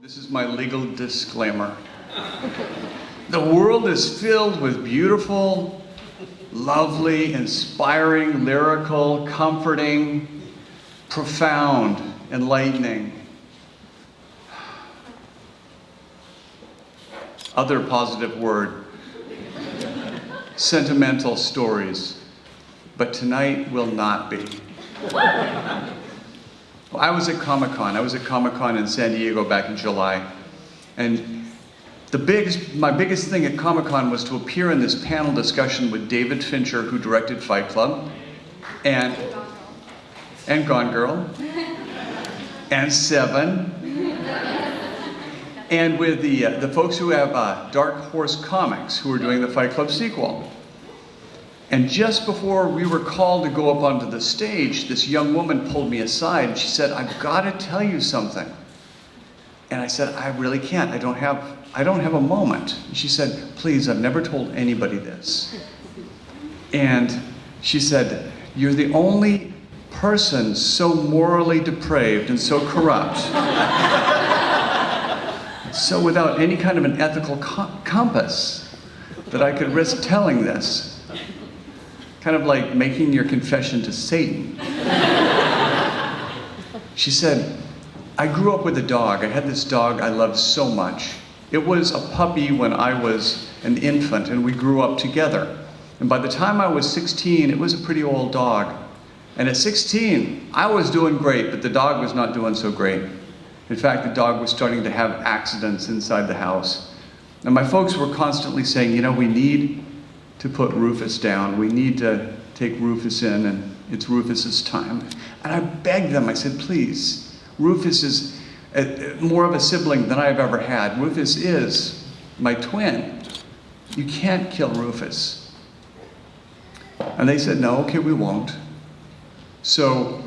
This is my legal disclaimer. The world is filled with beautiful, lovely, inspiring, lyrical, comforting, profound, enlightening, other positive word, sentimental stories, but tonight will not be. Well, I was at Comic-Con. I was at Comic-Con in San Diego back in July. And my biggest thing at Comic-Con was to appear in this panel discussion with David Fincher, who directed Fight Club, and Gone Girl, and Seven, and with the folks who have Dark Horse Comics, who are doing the Fight Club sequel. And just before we were called to go up onto the stage, this young woman pulled me aside and she said, "I've got to tell you something." And I said, "I really can't. I don't have a moment." And she said, "Please, I've never told anybody this." And she said, "You're the only person so morally depraved and so corrupt, so without any kind of an ethical compass, that I could risk telling this. Kind of like making your confession to Satan." She said, "I grew up with a dog. I had this dog I loved so much. It was a puppy when I was an infant, and we grew up together. And by the time I was 16, it was a pretty old dog. And at 16, I was doing great, but the dog was not doing so great. In fact, the dog was starting to have accidents inside the house. And my folks were constantly saying, you know, we need to put Rufus down. We need to take Rufus in, and it's Rufus's time." And I begged them, I said, "Please, Rufus is more of a sibling than I've ever had. Rufus is my twin. You can't kill Rufus." And they said, "No, okay, we won't." So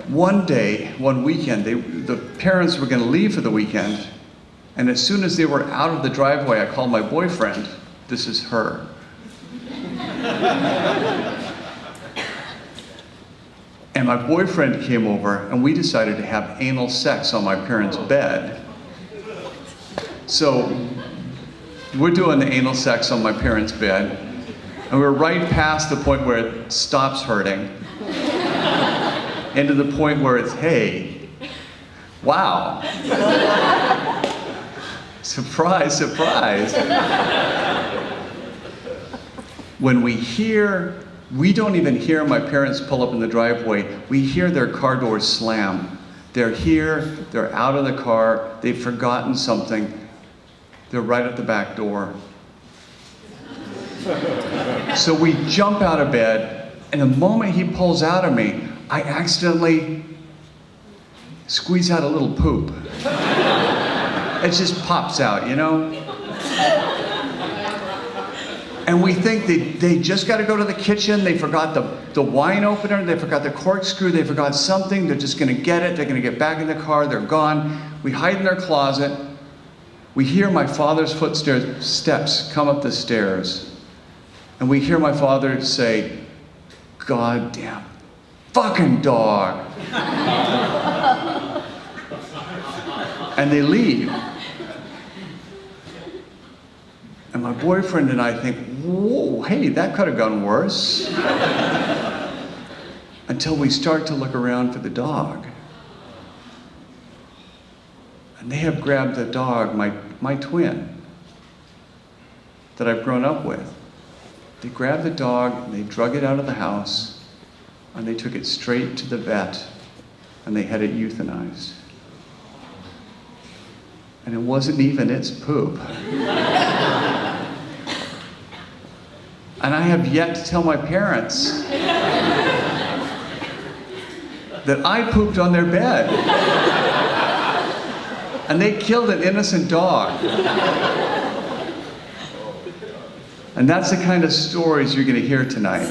one day, one weekend, the parents were gonna leave for the weekend, and as soon as they were out of the driveway, I called my boyfriend. This is her. And my boyfriend came over, and we decided to have anal sex on my parents' bed. So we're doing the anal sex on my parents' bed, and we're right past the point where it stops hurting, and to the point where it's, hey, wow. Surprise, surprise. When we don't even hear my parents pull up in the driveway. We hear their car doors slam. They're here, they're out of the car, they've forgotten something. They're right at the back door. So we jump out of bed, and the moment he pulls out of me, I accidentally squeeze out a little poop. It just pops out, you know? And we think they just got to go to the kitchen. They forgot the wine opener. They forgot the corkscrew. They forgot something. They're just going to get it. They're going to get back in the car. They're gone. We hide in their closet. We hear my father's steps come up the stairs. And we hear my father say, "Goddamn fucking dog." And they leave. And my boyfriend and I think, whoa, hey, that could have gone worse. Until we start to look around for the dog. And they have grabbed the dog, my twin, that I've grown up with. They grabbed the dog, and they drug it out of the house, and they took it straight to the vet, and they had it euthanized. And it wasn't even its poop. And I have yet to tell my parents that I pooped on their bed. And they killed an innocent dog. And that's the kind of stories you're going to hear tonight.